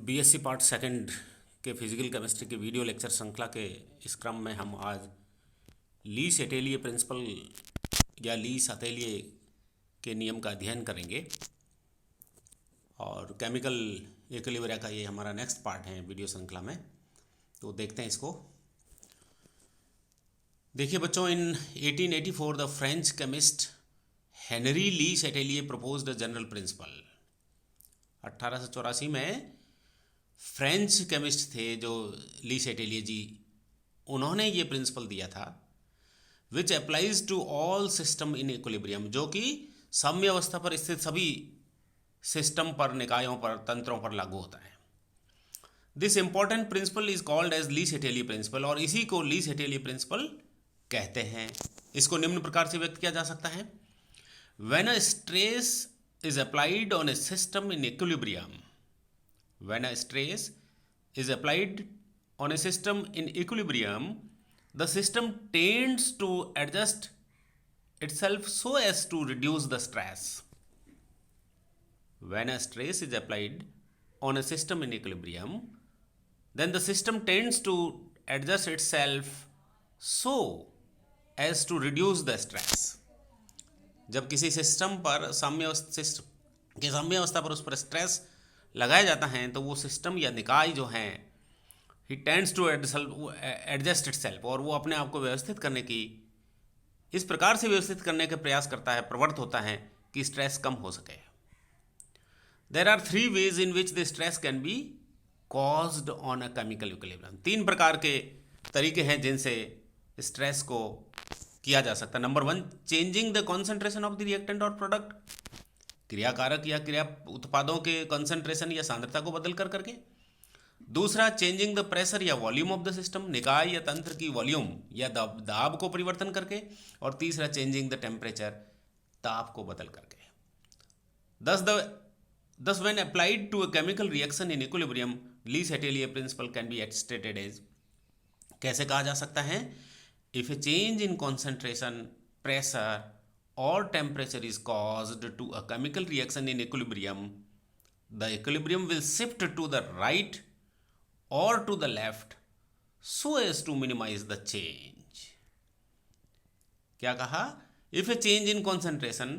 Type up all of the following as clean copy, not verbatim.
BSc part second के physical chemistry के video lecture श्रृंखला के इस क्रम में हम आज लीस एटेलिये प्रिंसिपल या लीस एटेलिये के नियम का अध्ययन करेंगे और केमिकल इक्विलिब्रिया का ये हमारा नेक्स्ट पार्ट है वीडियो श्रृंखला में। तो देखते हैं इसको। देखिए बच्चों, in 1884 the French chemist Henri Le Chatelier proposed the general principle. 1884 में फ्रेंच केमिस्ट थे जो लीस एटेलिये जी, उन्होंने ये प्रिंसिपल दिया था which applies to all system in equilibrium, जो कि साम्य अवस्था पर स्थित सभी सिस्टम पर, निकायों पर, तंत्रों पर लागू होता है। This important principle is called as Le Chatelier principle, और इसी को लीस एटेलिये प्रिंसिपल कहते हैं। इसको निम्न प्रकार से व्यक्त किया जा सकता है। When a stress is applied on a system in equilibrium, when a stress is applied on a system in equilibrium, the system tends to adjust itself so as to reduce the stress. When a stress is applied on a system in equilibrium, then the system tends to adjust itself so as to reduce the stress. जब किसी system पर साम्य अवस्था पर उस पर stress लगाया जाता है तो वो सिस्टम या निकाय जो है ही टेंड्स टू एडजस्ट इटसेल्फ, और वो अपने आप को व्यवस्थित करने की, इस प्रकार से व्यवस्थित करने का प्रयास करता है, प्रवृत्त होता है कि स्ट्रेस कम हो सके। There are 3 ways in which the stress can be caused on a chemical equilibrium। 3 प्रकार के तरीके हैं जिनसे स्ट्रेस को किया जा सकता है। Number 1, changing the concentration of the reactant और प्रोडक्ट, क्रियाकारक या क्रिया उत्पादों के कॉन्सेंट्रेशन या सांद्रता को बदल कर करके। दूसरा, चेंजिंग द प्रेशर या वॉल्यूम ऑफ द सिस्टम, निकाय या तंत्र की वॉल्यूम या दाब को परिवर्तन करके। और तीसरा, चेंजिंग द टेम्परेचर, ताप को बदल करके। Thus when applied to a chemical reaction in equilibrium, Le Chatelier principle can be stated as, कैसे कहा जा सकता है? If a change in concentration, pressure or temperature is caused to a chemical reaction in equilibrium, the equilibrium will shift to the right or to the left so as to minimize the change. क्या कहा? If a change in concentration,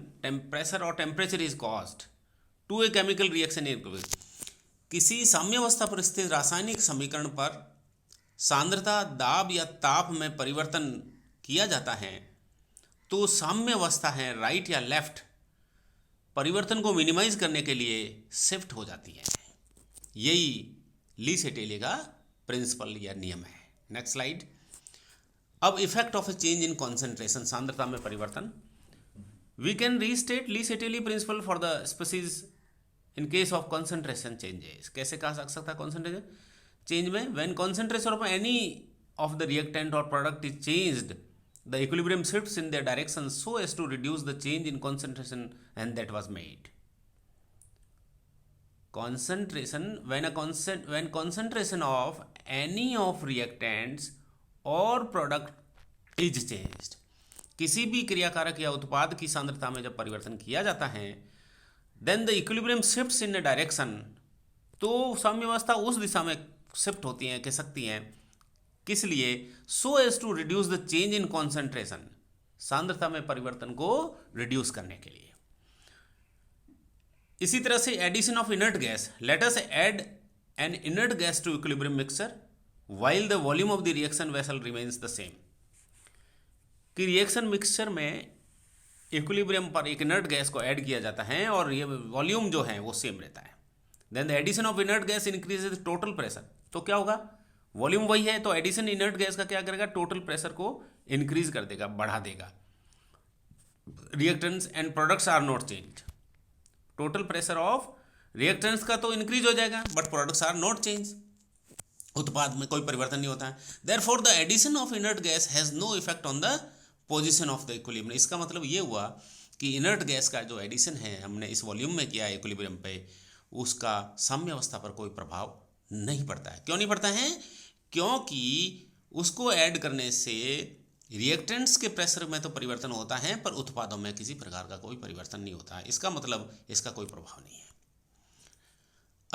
pressure or temperature is caused to a chemical reaction in equilibrium, किसी साम्यावस्था पर स्थित रासायनिक समीकरण पर सांद्रता, दाब या ताप में परिवर्तन किया जाता है तो साम्य अवस्था है राइट या लेफ्ट परिवर्तन को मिनिमाइज करने के लिए शिफ्ट हो जाती है। यही लीस एटेलिये का प्रिंसिपल या नियम है। Next slide. अब effect of a change in concentration, सांद्रता में परिवर्तन। We can restate Le Chatelier principle for the species in case of concentration changes. कैसे कहा जा सकता है कॉन्सेंट्रेशन चेंज में? When concentration of any of the reactant और product is changed, the equilibrium shifts in their direction so as to reduce the change in concentration and that was made. Concentration, when concentration of any of reactants or product is changed, किसी भी क्रियाकारक या उत्पाद की सांद्रता में जब परिवर्तन किया जाता है, then the equilibrium shifts in a direction, तो साम्यावस्था उस दिशा में शिफ्ट होती हैं, कह सकती हैं। किस लिए? so as to reduce the change in concentration, सांद्रता में परिवर्तन को रिड्यूस करने के लिए। इसी तरह से addition of inert gas, let us add an inert gas to equilibrium mixture while the volume of the reaction vessel remains the same, कि रिएक्शन मिक्सचर में इक्विलिब्रियम पर एक इनर्ट गैस को ऐड किया जाता है और ये वॉल्यूम जो है वो सेम रहता है। Then the addition of inert gas increases total pressure, तो क्या होगा? वॉल्यूम वही है तो एडिशन इनर्ट गैस का क्या करेगा? टोटल प्रेशर को इंक्रीज कर देगा, बढ़ा देगा। Reactants and products are not change, total pressure of reactants का तो इंक्रीज हो जाएगा but products are not change, उत्पाद में कोई परिवर्तन नहीं होता है। Therefore the addition of inert gas has no effect on the position of the equilibrium. इसका मतलब ये हुआ कि इनर्ट गैस का जो एडिशन है हमने इस वॉल्यूम में किया इक्विलिब्रियम पे, उसका साम्य अवस्था पर कोई प्रभाव नहीं पड़ता है। क्यों नहीं पड़ता है? क्योंकि उसको ऐड करने से रिएक्टेंट्स के प्रेशर में तो परिवर्तन होता है पर उत्पादों में किसी प्रकार का कोई परिवर्तन नहीं होता है। इसका मतलब इसका कोई प्रभाव नहीं है।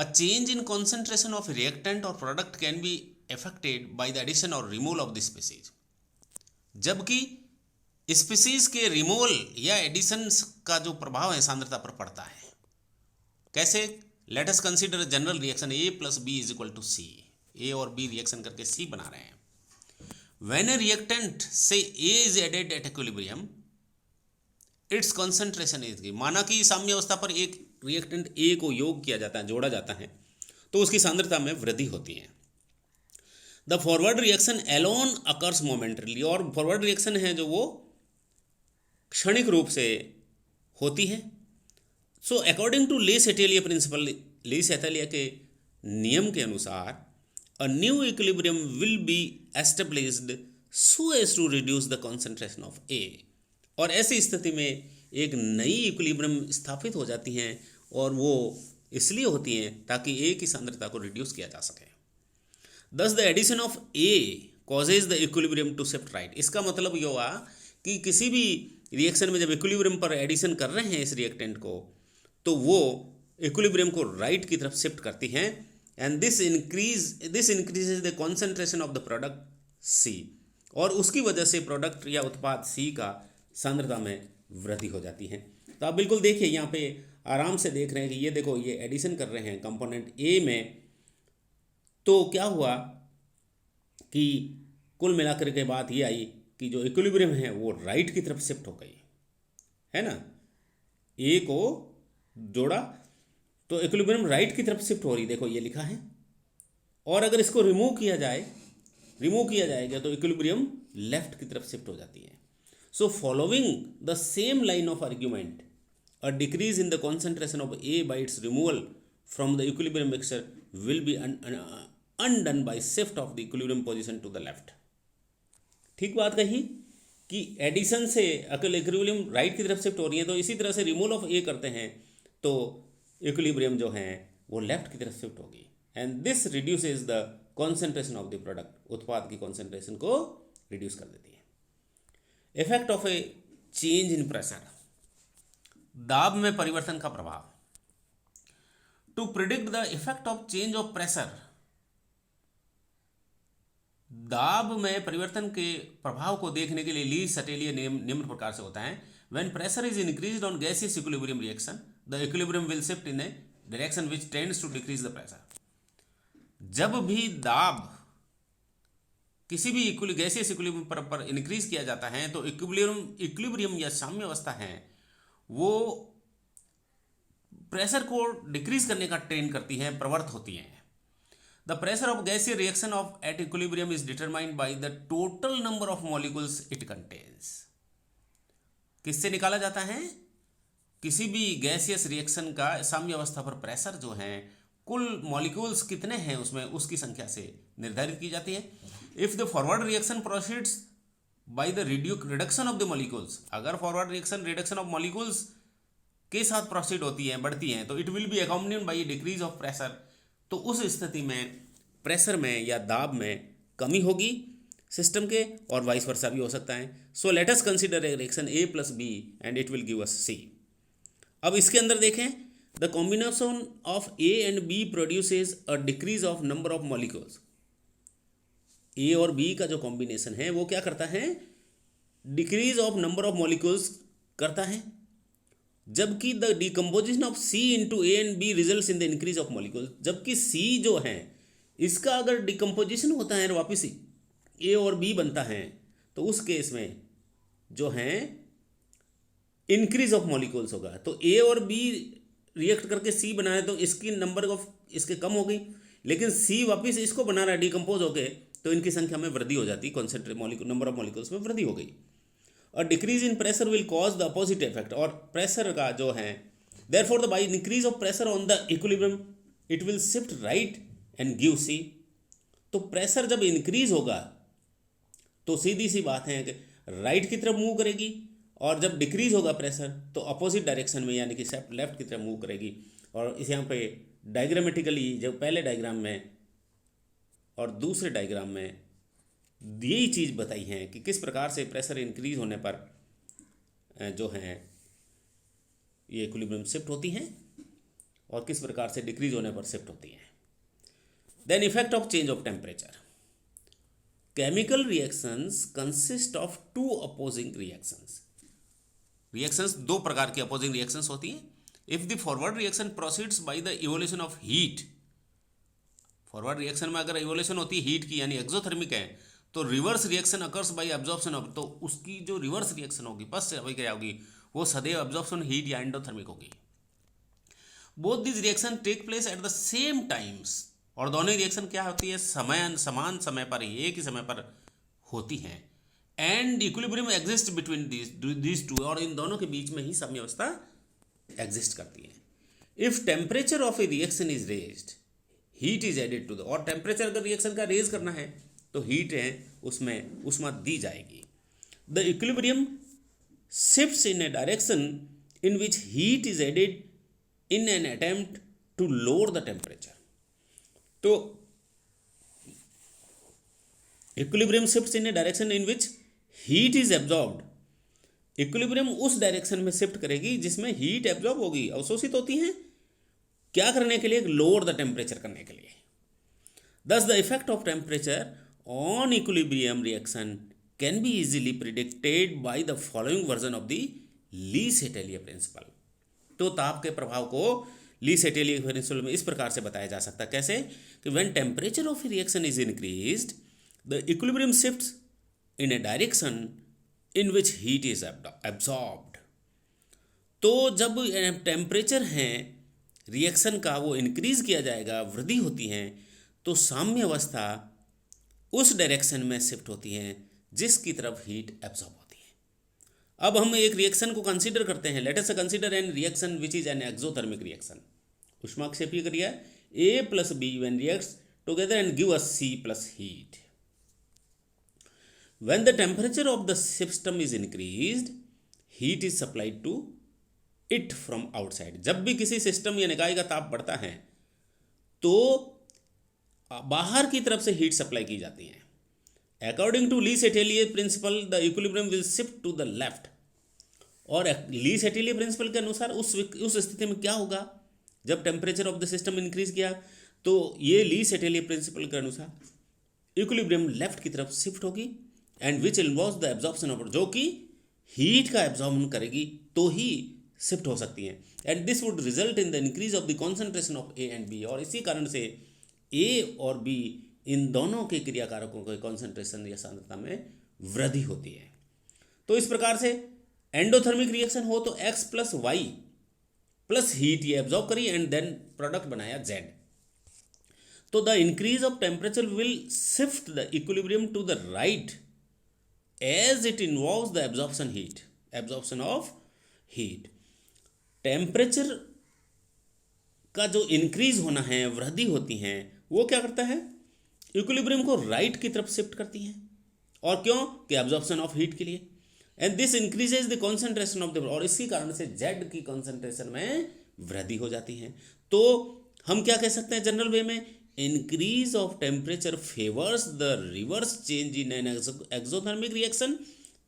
A change in concentration of reactant और product can be affected by the addition or removal of the species, जबकि स्पीसीज के रिमूवल या एडिशन का जो प्रभाव है सांद्रता पर पड़ता है। कैसे? Let us consider general reaction A plus B is equal to C. A और बी रिएक्शन करके सी बना रहे हैं। When a reactant say A is added at equilibrium its concentration is, माना कि साम्य अवस्था पर एक रिएक्टेंट ए को योग किया जाता है, जोड़ा जाता है, तो उसकी सांद्रता में वृद्धि होती है। The forward reaction alone occurs momentarily, और फॉरवर्ड रिएक्शन है जो वो क्षणिक रूप से होती है। So according to Le Chatelier principle, Le Chatelier के नियम के अनुसार a new equilibrium will be established so as to reduce the concentration of A, और ऐसी स्थिति में एक नई इक्विलिब्रियम स्थापित हो जाती हैं, और वो इसलिए होती हैं ताकि ए की सांद्रता को रिड्यूस किया जा सके। Thus the addition of A causes the equilibrium to shift right। इसका मतलब ये हुआ कि किसी भी रिएक्शन में जब इक्विलिब्रियम पर एडिशन कर रहे हैं इस रिएक्टेंट को, तो वो इक्विलिब्रियम को राइट की तरफ शिफ्ट करती हैं, and this increases the concentration of the product C, और उसकी वजह से प्रोडक्ट या उत्पाद C का सांद्रता में वृद्धि हो जाती है। तो आप बिल्कुल देखिए यहाँ पे आराम से देख रहे हैं कि ये देखो ये एडिशन कर रहे हैं कंपोनेंट A में, तो क्या हुआ कि कुल मिलाकर के बात ये आई कि जो इक्विलिब्रियम है वो राइट की तरफ शिफ्ट हो गई है ना। ए को जोड़ा तो इक्विलिब्रियम राइट की तरफ शिफ्ट हो रही, देखो ये लिखा है। और अगर इसको रिमूव किया जाएगा तो इक्विलिब्रियम लेफ्ट की तरफ शिफ्ट हो जाती है। So following the same line of argument a decrease in the concentration of A bye it's removal from the equilibrium mixture will be undone by shift of the equilibrium position to the left। ठीक बात कही कि addition से अकेले equilibrium right की तरफ shift हो रही है, तो इसी तरह से रिमूवल ऑफ ए करते हैं तो इक्विलिब्रियम जो है वो लेफ्ट की तरफ शिफ्ट होगी, and this reduces the concentration of the product, उत्पाद की कॉन्सेंट्रेशन को रिड्यूस कर देती है। Effect of a change in pressure, दाब में परिवर्तन का प्रभाव। To predict the effect of change of pressure, दाब में परिवर्तन के प्रभाव को देखने के लिए लीस एटेलियर नियम निम्न प्रकार से होता है। When pressure is increased on gaseous equilibrium reaction the equilibrium will shift in a direction which tends to decrease the pressure. जब भी दाब किसी भी गैसियस इक्विलिब्रियम पर इंक्रीज किया जाता है तो इक्विलिब्रियम या साम्य अवस्था है वो प्रेशर को डिक्रीज करने का ट्रेंड करती है, प्रवृत्त होती है। The pressure of gaseous reaction of at equilibrium is determined by the total number of molecules it contains। किससे निकाला जाता है? किसी भी गैसियस रिएक्शन का साम्य अवस्था पर प्रेशर जो है कुल मॉलिक्यूल्स कितने हैं उसमें, उसकी संख्या से निर्धारित की जाती है। If the forward reaction proceeds by the reduction of the molecules, अगर forward reaction reduction of molecules के साथ प्रोसीड होती है, बढ़ती हैं, तो it will be accompanied by decrease of pressure, तो उस स्थिति में प्रेशर में या दाब में कमी होगी सिस्टम के, और वाइस वर्सा भी हो सकता है। So let us consider a reaction A plus B and it will give us C. अब इसके अंदर देखें, the combination of A and B produces a decrease of number of molecules. A और B का जो कॉम्बिनेशन है वो क्या करता है? Decrease of number of molecules करता है, जबकि the decomposition of C into A and B results in the increase of molecules. जबकि सी जो है इसका अगर डिकम्पोजिशन होता है वापिस ए और बी बनता है, तो उस केस में जो है इंक्रीज ऑफ मॉलिक्यूल्स होगा। तो ए और बी रिएक्ट करके सी बनाए तो इसकी नंबर ऑफ इसके कम हो गई, लेकिन सी वापिस इसको बना रहा है डिकम्पोज होके, तो इनकी संख्या में वृद्धि हो जाती, कॉन्सेंट्रेट नंबर ऑफ मॉलिक्यूल्स में वृद्धि हो गई। और decrease in pressure will cause the opposite effect, और प्रेशर का जो है therefore the by increase of pressure on the equilibrium it will shift right and give C. तो प्रेशर जब इंक्रीज होगा तो सीधी सी बात है कि राइट की तरफ मूव करेगी, और जब डिक्रीज होगा प्रेशर तो अपोजिट डायरेक्शन में यानी कि लेफ्ट की तरफ मूव करेगी। और इस यहाँ पे डायग्रामेटिकली जब पहले डायग्राम में और दूसरे डायग्राम में यही चीज़ बताई है कि किस प्रकार से प्रेशर इंक्रीज होने पर जो है ये इक्विलिब्रियम शिफ्ट होती हैं, और किस प्रकार से डिक्रीज होने पर शिफ्ट होती हैं। Then effect of change of temperature. Chemical reactions consist of two opposing reactions. Reactions दो प्रकार की अपोजिंग रिएक्शंस होती हैं। If the forward reaction proceeds by the evolution of heat, forward reaction में अगर इवोल्यूशन होती है हीट की यानी एक्सोथर्मिक है, तो reverse reaction occurs by absorption of, तो उसकी जो रिवर्स रिएक्शन होगी पश्चात क्या होगी, वो सदैव एब्जॉर्प्शन हीट या एंडोथर्मिक होगी। Both this reaction take place at the same times, और दोनों रिएक्शन क्या होती है, समान समय पर ही, एक ही समय पर होती हैं। And equilibrium exist between this two, और इन दोनों के बीच में ही साम्यावस्था एग्जिस्ट करती है। If temperature of a reaction is raised, heat is added to the, और टेम्परेचर अगर रिएक्शन का रेज करना है तो हीट है उसमें ऊष्मा दी जाएगी। The equilibrium shifts in a direction in which heat is added in an attempt to lower the temperature. तो equilibrium shifts in a direction in which heat is absorbed, equilibrium उस डायरेक्शन में शिफ्ट करेगी जिसमें हीट एब्जॉर्ब होगी, अवशोषित होती हैं, क्या करने के लिए, लोअर द टेम्परेचर करने के लिए। Thus the effect of temperature on equilibrium reaction can be easily predicted by the following version of the Lee-Chatelier principle। तो ताप के प्रभाव को ली-सेटेलियर प्रिंसिपल में इस प्रकार से बताया जा सकता है, कैसे कि when temperature of a reaction is increased, the equilibrium shifts in a direction in which heat is absorbed। तो जब टेम्परेचर है रिएक्शन का वो इंक्रीज किया जाएगा, वृद्धि होती है, तो साम्य अवस्था उस डायरेक्शन में शिफ्ट होती है जिसकी तरफ हीट एब्जॉर्ब होती है। अब हम एक रिएक्शन को कंसीडर करते हैं। Let us consider an reaction which is an exothermic reaction. ऊष्माक्षेपीय क्रिया A plus B when reacts together and give us C plus heat। When the temperature of the system is increased, heat is supplied to it from outside। जब भी किसी system या निकाय का ताप बढ़ता है तो बाहर की तरफ से हीट सप्लाई की जाती है। According to Le Chatelier principle the equilibrium will shift to the left. और ली-सेटेलियर प्रिंसिपल के अनुसार उस स्थिति में क्या होगा, जब temperature of the system increase किया तो ये ली-सेटेलियर प्रिंसिपल के अनुसार इक्विलिब्रियम लेफ्ट की तरफ शिफ्ट होगी, and which involves the absorption of, जो कि हीट का एब्जॉर्बन करेगी तो ही शिफ्ट हो सकती है। And this would result in the increase of the concentration of A and B. और इसी कारण से ए और बी इन दोनों के क्रियाकारकों के कॉन्सेंट्रेशन या सांद्रता में वृद्धि होती है। तो इस प्रकार से एंडोथर्मिक रिएक्शन हो तो X plus Y plus heat ये एब्जॉर्ब करी एंड देन प्रोडक्ट बनाया जेड। तो the increase of temperature will shift the equilibrium to the right as it involves the absorption of heat. Temperature का जो increase होना है, वृद्धि होती है, वो क्या करता है, इक्विलिब्रियम को राइट की तरफ शिफ्ट करती है। और क्यों, कि एब्जॉर्प्शन ऑफ हीट के लिए। And this increases the concentration of the, और इसी कारण से जेड की कॉन्सेंट्रेशन में वृद्धि हो जाती है। तो हम क्या कह सकते हैं जनरल वे में, increase of temperature favours the reverse change in an exothermic reaction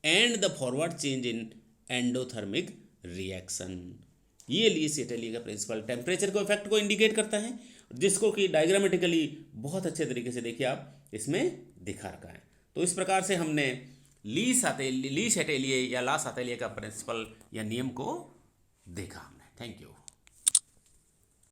and the forward change in endothermic reaction. ये ली-सेटेलियर का प्रिंसिपल टेम्परेचर को इफेक्ट को इंडिकेट करता है, जिसको कि डायग्रामेटिकली बहुत अच्छे तरीके से देखिए आप इसमें दिखा रखा है। तो इस प्रकार से हमने ली-सेटेलियर या ला-साटेलियर का प्रिंसिपल या नियम को देखा हमने। Thank you.